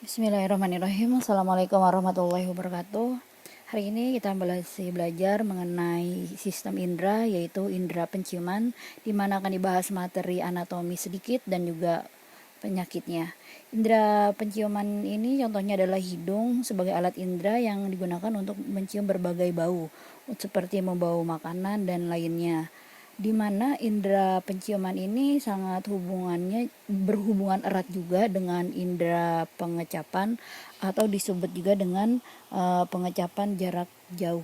Bismillahirrahmanirrahim. Assalamualaikum warahmatullahi wabarakatuh. Hari ini kita belajar mengenai sistem indera, yaitu indera penciuman, di mana akan dibahas materi anatomi sedikit dan juga penyakitnya. Indera penciuman ini contohnya adalah hidung sebagai alat indera yang digunakan untuk mencium berbagai bau, seperti membau makanan dan lainnya, di mana indera penciuman ini sangat berhubungan erat juga dengan indera pengecapan atau disebut juga dengan pengecapan jarak jauh.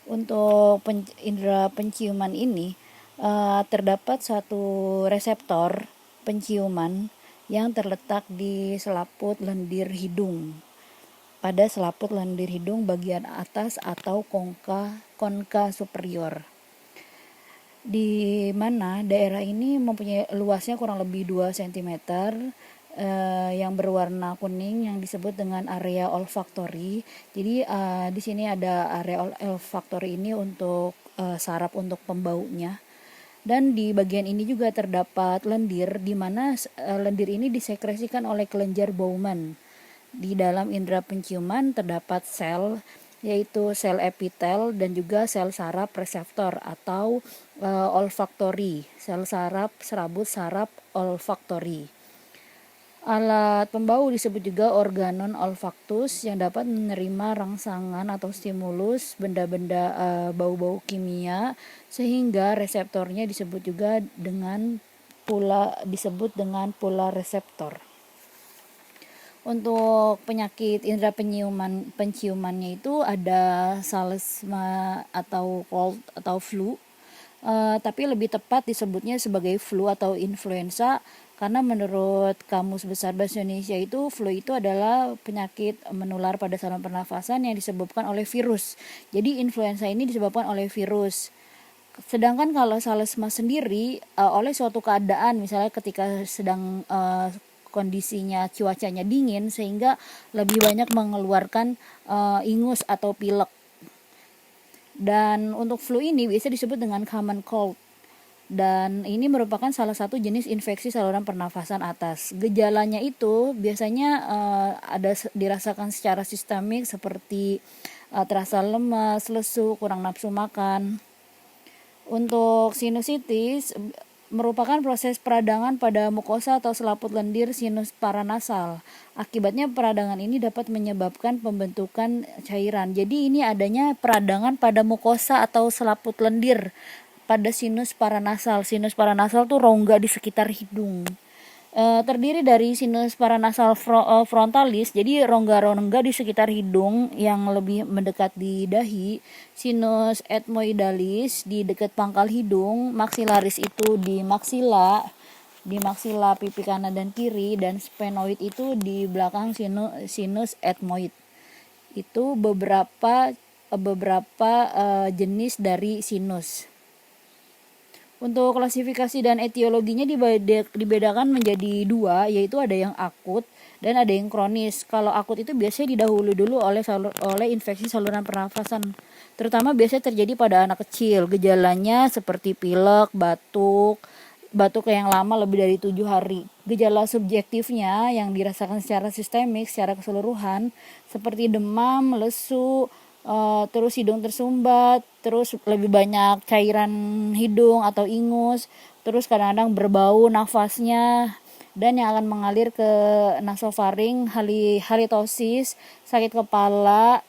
Untuk indera penciuman ini terdapat satu reseptor penciuman yang terletak di selaput lendir hidung. Pada selaput lendir hidung bagian atas atau konka superior, di mana daerah ini mempunyai luasnya kurang lebih 2 cm yang berwarna kuning yang disebut dengan area olfaktori. Jadi di sini ada area olfaktori ini untuk saraf untuk pembaunya. Dan di bagian ini juga terdapat lendir, di mana lendir ini disekresikan oleh kelenjar Bowman. Di dalam indera penciuman terdapat sel, yaitu sel epitel dan juga sel saraf reseptor atau olfaktori, sel saraf serabut saraf olfaktori. Alat pembau disebut juga organon olfaktus yang dapat menerima rangsangan atau stimulus benda-benda bau-bau kimia, sehingga reseptornya disebut dengan pula reseptor. Untuk penyakit indera penciumannya itu ada salesma atau cold atau flu, tapi lebih tepat disebutnya sebagai flu atau influenza, karena menurut Kamus Besar Bahasa Indonesia itu flu itu adalah penyakit menular pada saluran pernafasan yang disebabkan oleh virus. Jadi influenza ini disebabkan oleh virus. Sedangkan kalau salesma sendiri oleh suatu keadaan, misalnya ketika sedang kondisinya cuacanya dingin sehingga lebih banyak mengeluarkan ingus atau pilek. Dan untuk flu ini biasa disebut dengan common cold. Dan ini merupakan salah satu jenis infeksi saluran pernafasan atas. Gejalanya itu biasanya ada dirasakan secara sistemik seperti terasa lemas, lesu, kurang nafsu makan. Untuk sinusitis merupakan proses peradangan pada mukosa atau selaput lendir sinus paranasal. Akibatnya peradangan ini dapat menyebabkan pembentukan cairan. Jadi ini adanya peradangan pada mukosa atau selaput lendir pada sinus paranasal. Sinus paranasal tuh rongga di sekitar hidung. Terdiri dari sinus paranasal frontalis, jadi rongga-rongga di sekitar hidung yang lebih mendekat di dahi, sinus ethmoidalis di dekat pangkal hidung, maksilaris itu di maksila pipi kanan dan kiri, dan sphenoid itu di belakang sinus ethmoid. Itu beberapa jenis dari sinus. Untuk klasifikasi dan etiologinya dibedakan menjadi 2, yaitu ada yang akut dan ada yang kronis. Kalau akut itu biasanya didahului dulu oleh infeksi saluran pernafasan, terutama biasanya terjadi pada anak kecil. Gejalanya seperti pilek, batuk yang lama lebih dari 7 hari. Gejala subjektifnya yang dirasakan secara sistemik, secara keseluruhan, seperti demam, lesu, terus hidung tersumbat, terus lebih banyak cairan hidung atau ingus, terus kadang-kadang berbau nafasnya, dan yang akan mengalir ke nasofaring, halitosis, sakit kepala,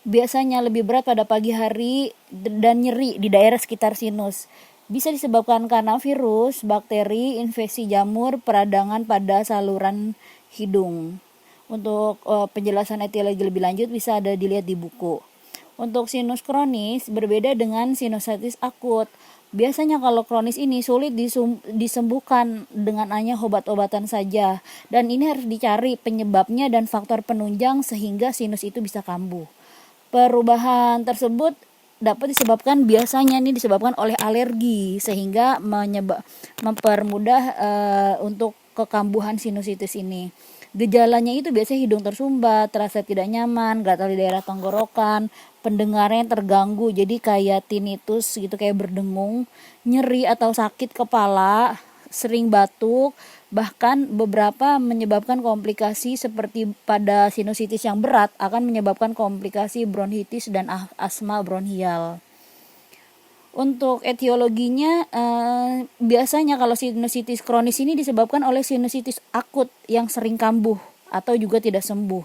biasanya lebih berat pada pagi hari, dan nyeri di daerah sekitar sinus. Bisa disebabkan karena virus, bakteri, infeksi jamur, peradangan pada saluran hidung. Untuk penjelasan etiologi lebih lanjut bisa dilihat di buku. Untuk sinus kronis berbeda dengan sinusitis akut. Biasanya kalau kronis ini sulit disembuhkan dengan hanya obat-obatan saja, dan ini harus dicari penyebabnya dan faktor penunjang sehingga sinus itu bisa kambuh. Perubahan tersebut dapat disebabkan oleh alergi, sehingga mempermudah untuk kekambuhan sinusitis ini. Gejalanya itu biasanya hidung tersumbat, terasa tidak nyaman, gatal di daerah tenggorokan, pendengarannya terganggu, jadi kayak tinnitus gitu, kayak berdengung, nyeri atau sakit kepala, sering batuk, Bahkan beberapa menyebabkan komplikasi seperti pada sinusitis yang berat akan menyebabkan komplikasi bronkitis dan asma bronkial. Untuk etiologinya, biasanya kalau sinusitis kronis ini disebabkan oleh sinusitis akut yang sering kambuh atau juga tidak sembuh.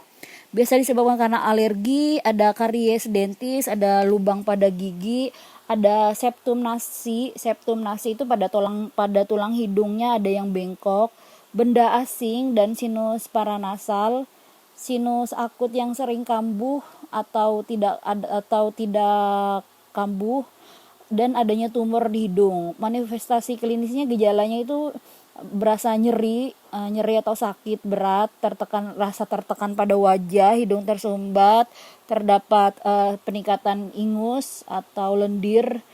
Biasa disebabkan karena alergi, ada karies dentis, ada lubang pada gigi, ada septum nasi. Septum nasi itu pada tulang hidungnya ada yang bengkok, benda asing, dan sinus paranasal. Sinus akut yang sering kambuh atau tidak kambuh, dan adanya tumor di hidung. Manifestasi klinisnya gejalanya itu berasa nyeri atau sakit berat, rasa tertekan pada wajah, hidung tersumbat, terdapat peningkatan ingus atau lendir,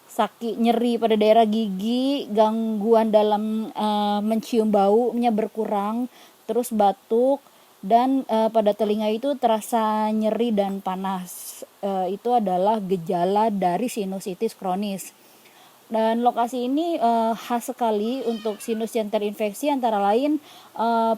sakit nyeri pada daerah gigi, gangguan dalam mencium baunya berkurang, terus batuk, dan pada telinga itu terasa nyeri dan panas. Itu adalah gejala dari sinusitis kronis. Dan lokasi ini khas sekali untuk sinus yang terinfeksi, antara lain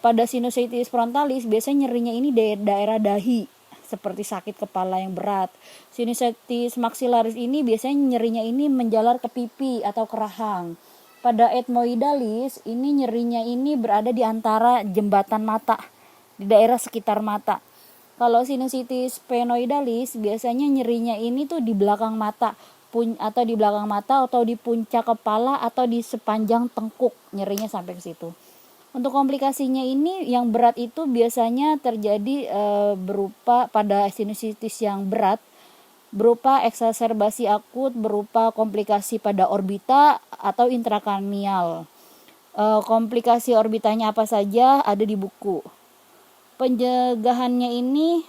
pada sinusitis frontalis biasanya nyerinya ini daerah dahi seperti sakit kepala yang berat. Sinusitis maxillaris ini biasanya nyerinya ini menjalar ke pipi atau ke rahang. Pada ethmoidalis ini nyerinya ini berada di antara jembatan mata, di daerah sekitar mata. Kalau sinusitis sphenoidalis biasanya nyerinya ini tuh di belakang mata, atau di belakang mata atau di puncak kepala atau di sepanjang tengkuk, nyerinya sampai ke situ. Untuk komplikasinya ini yang berat itu biasanya terjadi berupa pada sinusitis yang berat berupa eksaserbasi akut, berupa komplikasi pada orbita atau intrakranial. Komplikasi orbitanya apa saja ada di buku. Pencegahannya ini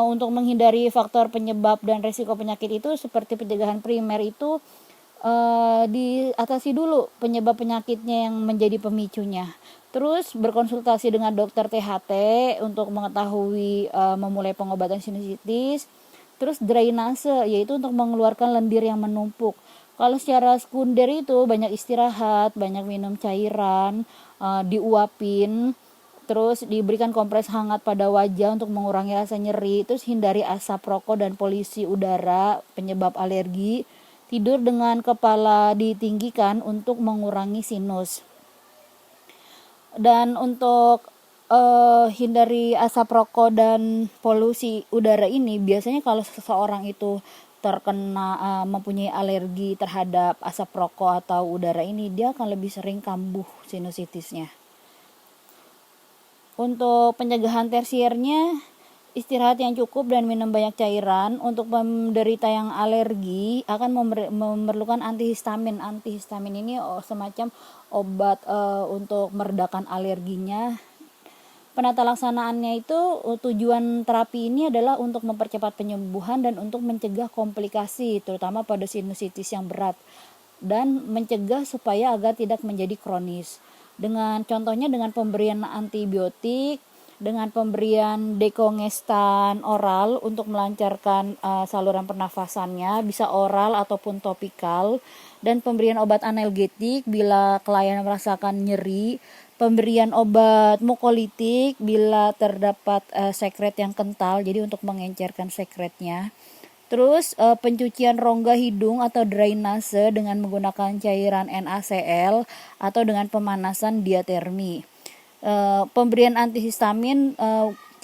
untuk menghindari faktor penyebab dan resiko penyakit itu seperti pencegahan primer itu diatasi dulu penyebab penyakitnya yang menjadi pemicunya. Terus berkonsultasi dengan dokter THT untuk mengetahui memulai pengobatan sinusitis. Terus drainase, yaitu untuk mengeluarkan lendir yang menumpuk. Kalau secara sekunder itu banyak istirahat, banyak minum cairan, diuapin, terus diberikan kompres hangat pada wajah untuk mengurangi rasa nyeri, terus hindari asap rokok dan polusi udara penyebab alergi, tidur dengan kepala ditinggikan untuk mengurangi sinus. Dan untuk hindari asap rokok dan polusi udara ini, biasanya kalau seseorang itu terkena mempunyai alergi terhadap asap rokok atau udara ini, dia akan lebih sering kambuh sinusitisnya. Untuk pencegahan tersiernya, istirahat yang cukup dan minum banyak cairan. Untuk penderita yang alergi akan memerlukan antihistamin. Antihistamin ini semacam obat untuk meredakan alerginya. Penata laksanaannya itu, tujuan terapi ini adalah untuk mempercepat penyembuhan dan untuk mencegah komplikasi, terutama pada sinusitis yang berat, dan mencegah supaya agar tidak menjadi kronis. Contohnya dengan pemberian antibiotik, dengan pemberian dekongestan oral untuk melancarkan saluran pernafasannya, bisa oral ataupun topikal, dan pemberian obat analgetik bila klien merasakan nyeri, pemberian obat mukolitik bila terdapat sekret yang kental, jadi untuk mengencerkan sekretnya. Terus pencucian rongga hidung atau drainase dengan menggunakan cairan NaCl atau dengan pemanasan diatermi. Pemberian antihistamin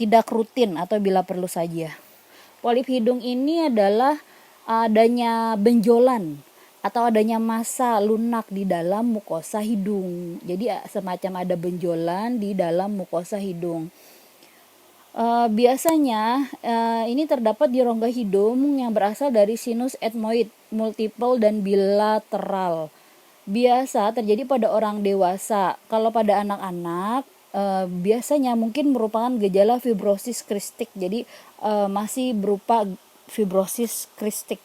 tidak rutin atau bila perlu saja. Polip hidung ini adalah adanya benjolan atau adanya massa lunak di dalam mukosa hidung. Jadi semacam ada benjolan di dalam mukosa hidung. Biasanya ini terdapat di rongga hidung yang berasal dari sinus ethmoid, multiple dan bilateral. Biasa terjadi pada orang dewasa. Kalau pada anak-anak biasanya mungkin merupakan gejala fibrosis kristik. Jadi masih berupa fibrosis kristik.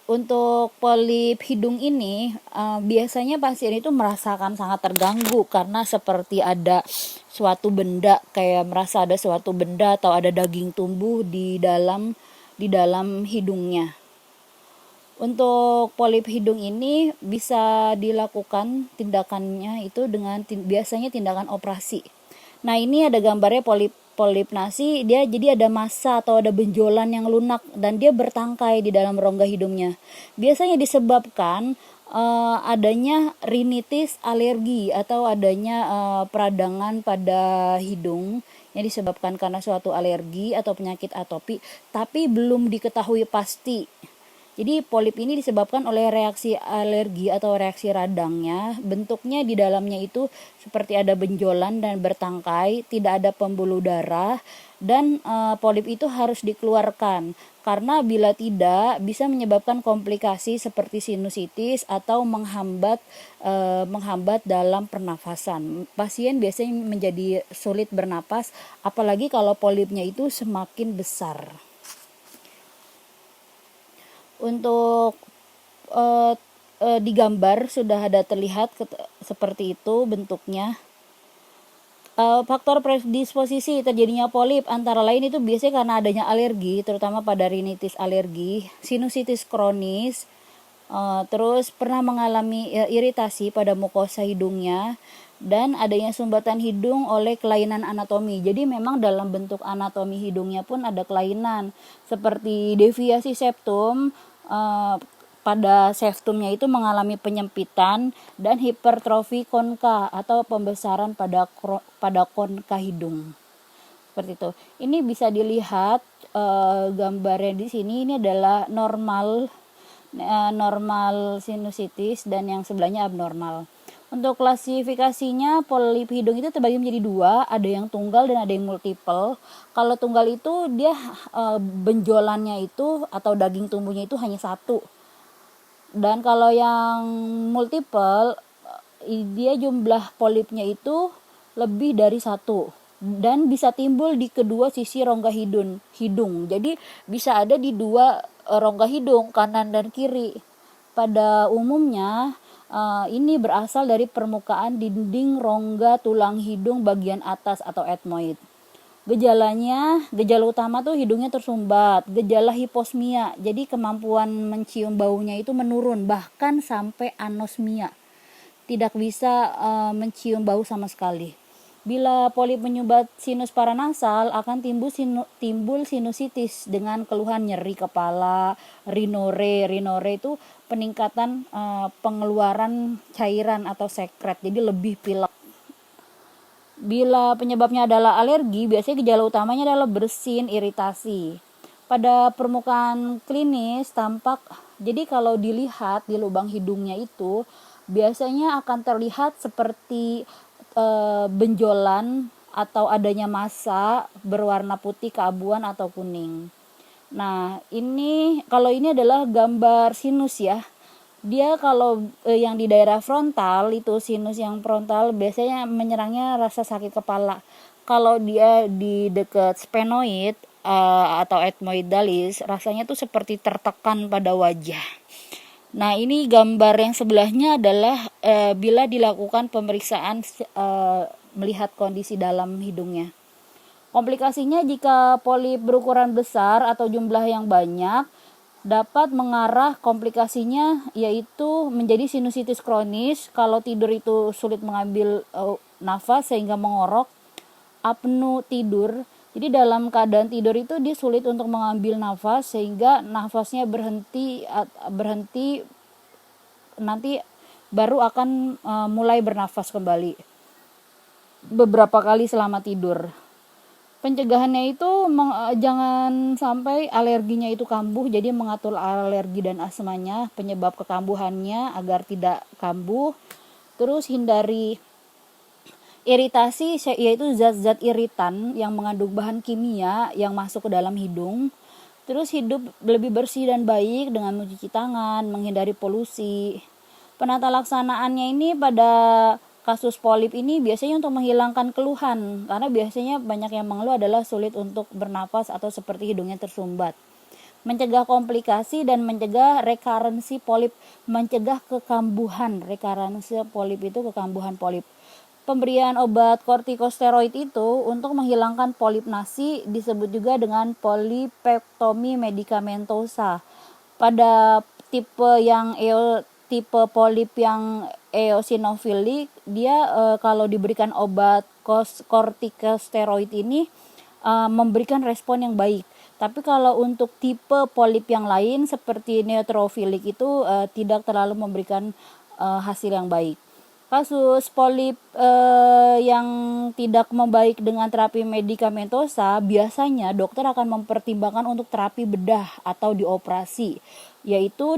Untuk polip hidung ini biasanya pasien itu merasakan sangat terganggu karena seperti ada suatu benda, kayak merasa ada suatu benda atau ada daging tumbuh di dalam hidungnya. Untuk polip hidung ini bisa dilakukan tindakannya itu dengan biasanya tindakan operasi. Nah, ini ada gambarnya polip nasi, dia jadi ada massa atau ada benjolan yang lunak dan dia bertangkai di dalam rongga hidungnya. Biasanya disebabkan adanya rinitis alergi atau adanya peradangan pada hidung yang disebabkan karena suatu alergi atau penyakit atopi, tapi belum diketahui pasti. Jadi polip ini disebabkan oleh reaksi alergi atau reaksi radangnya. Bentuknya di dalamnya itu seperti ada benjolan dan bertangkai, tidak ada pembuluh darah, dan polip itu harus dikeluarkan karena bila tidak bisa menyebabkan komplikasi seperti sinusitis atau menghambat dalam pernafasan. Pasien biasanya menjadi sulit bernapas, apalagi kalau polipnya itu semakin besar. Untuk di gambar sudah ada terlihat seperti itu bentuknya. Faktor predisposisi terjadinya polip antara lain itu biasanya karena adanya alergi, terutama pada rinitis alergi, sinusitis kronis, terus pernah mengalami iritasi pada mukosa hidungnya, dan adanya sumbatan hidung oleh kelainan anatomi. Jadi memang dalam bentuk anatomi hidungnya pun ada kelainan, seperti deviasi septum, pada septumnya itu mengalami penyempitan dan hipertrofi konka atau pembesaran pada konka hidung. Seperti itu. Ini bisa dilihat gambarnya di sini, ini adalah normal sinusitis dan yang sebelahnya abnormal. Untuk klasifikasinya, polip hidung itu terbagi menjadi dua, ada yang tunggal dan ada yang multiple. Kalau tunggal itu dia benjolannya itu atau daging tumbuhnya itu hanya satu. Dan kalau yang multiple, dia jumlah polipnya itu lebih dari satu dan bisa timbul di kedua sisi rongga hidung. Jadi bisa ada di dua rongga hidung, kanan dan kiri. Pada umumnya ini berasal dari permukaan dinding rongga tulang hidung bagian atas atau ethmoid. Gejala utama tuh hidungnya tersumbat, gejala hiposmia, jadi kemampuan mencium baunya itu menurun, bahkan sampai anosmia, tidak bisa mencium bau sama sekali. Bila polip menyumbat sinus paranasal, akan timbul sinusitis dengan keluhan nyeri kepala, rinore itu peningkatan pengeluaran cairan atau sekret, jadi lebih pilek. Bila penyebabnya adalah alergi, biasanya gejala utamanya adalah bersin, iritasi. Pada permukaan klinis tampak, jadi kalau dilihat di lubang hidungnya itu biasanya akan terlihat seperti benjolan atau adanya massa berwarna putih, keabuan atau kuning. Nah, kalau ini adalah gambar sinus ya. Dia kalau yang di daerah frontal itu sinus yang frontal biasanya menyerangnya rasa sakit kepala. Kalau dia di dekat sphenoid atau ethmoidalis, rasanya tuh seperti tertekan pada wajah. Nah, ini gambar yang sebelahnya adalah bila dilakukan pemeriksaan melihat kondisi dalam hidungnya. Komplikasinya jika polip berukuran besar atau jumlah yang banyak, dapat mengarah komplikasinya yaitu menjadi sinusitis kronis. Kalau tidur itu sulit mengambil nafas sehingga mengorok, apnu tidur. Jadi dalam keadaan tidur itu dia sulit untuk mengambil nafas sehingga nafasnya berhenti nanti baru akan mulai bernafas kembali beberapa kali selama tidur. Pencegahannya itu jangan sampai alerginya itu kambuh, jadi mengatur alergi dan asmanya, penyebab kekambuhannya agar tidak kambuh. Terus hindari iritasi, yaitu zat-zat iritan yang mengandung bahan kimia yang masuk ke dalam hidung. Terus hidup lebih bersih dan baik dengan mencuci tangan, menghindari polusi. Penata laksanaannya ini pada kasus polip ini biasanya untuk menghilangkan keluhan, karena biasanya banyak yang mengeluh adalah sulit untuk bernafas atau seperti hidungnya tersumbat. Mencegah komplikasi dan mencegah rekarensi polip, mencegah kekambuhan. Rekarensi polip itu kekambuhan polip. Pemberian obat kortikosteroid itu untuk menghilangkan polip nasi disebut juga dengan polipektomi medikamentosa. Pada tipe polip yang eosinofilik, dia kalau diberikan obat kortikosteroid ini memberikan respon yang baik. Tapi kalau untuk tipe polip yang lain seperti neutrofilik itu tidak terlalu memberikan hasil yang baik. Kasus polip yang tidak membaik dengan terapi medikamentosa, biasanya dokter akan mempertimbangkan untuk terapi bedah atau dioperasi, yaitu